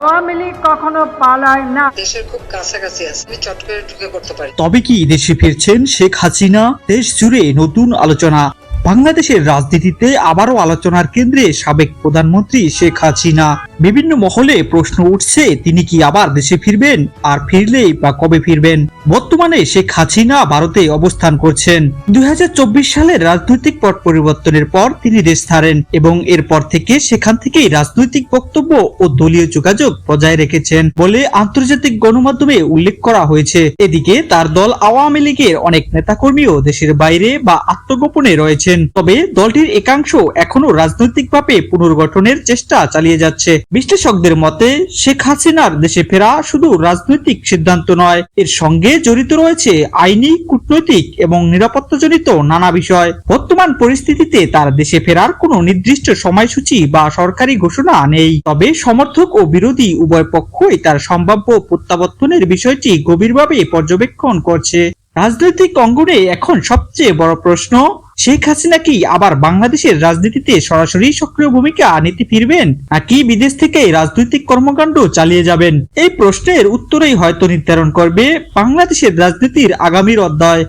আওয়ামী লীগ কখনো পালায় না। দেশের খুব কাছাকাছি আছে, আমি চট করে ঢুকে পড়তে পারি। তবে কি দেশে ফিরছেন শেখ হাসিনা? দেশ জুড়ে নতুন আলোচনা। বাংলাদেশের রাজনীতিতে আবারও আলোচনার কেন্দ্রে সাবেক প্রধানমন্ত্রী শেখ হাসিনা। বিভিন্ন মহলে প্রশ্ন উঠছে, তিনি কি আবার দেশে ফিরবেন? আর ফিরলেই বা কবে ফিরবেন? বর্তমানে শেখ হাসিনা ভারতে অবস্থান করছেন। 2024 সালের রাজনৈতিক পট পরিবর্তনের পর তিনি দেশ ছাড়েন এবং এরপর থেকে সেখান থেকেই রাজনৈতিক বক্তব্য ও দলীয় যোগাযোগ বজায় রেখেছেন বলে আন্তর্জাতিক গণমাধ্যমে উল্লেখ করা হয়েছে। এদিকে তার দল আওয়ামী লীগের অনেক নেতাকর্মীও দেশের বাইরে বা আত্মগোপনে রয়েছেন। তবে দলটির একাংশ এখনো রাজনৈতিকভাবে পুনর্গঠনের চেষ্টা চালিয়ে যাচ্ছে। বিশ্লেষকদের মতে শেখ হাসিনার দেশে ফেরা শুধু রাজনৈতিক সিদ্ধান্ত নয়, এর সঙ্গে জড়িত রয়েছে আইনি, কূটনৈতিক এবং নিরাপত্তাজনিত নানা বিষয়। বর্তমান পরিস্থিতিতে তার দেশে ফেরার কোনো নির্দিষ্ট সময়সূচি বা সরকারি ঘোষণা নেই। তবে সমর্থক ও বিরোধী উভয় পক্ষই তার সম্ভাব্য প্রত্যাবর্তনের বিষয়টি গভীরভাবে পর্যবেক্ষণ করছে। রাজনৈতিক অঙ্গনে এখন সবচেয়ে বড় প্রশ্ন, শেখ হাসিনা কি আবার বাংলাদেশের রাজনীতিতে সরাসরি সক্রিয় ভূমিকা নিতে ফিরবেন, নাকি বিদেশ থেকে রাজনৈতিক কর্মকাণ্ড চালিয়ে যাবেন? এই প্রশ্নের উত্তরেই হয়তো নির্ধারণ করবে বাংলাদেশের রাজনীতির আগামীর অধ্যায়।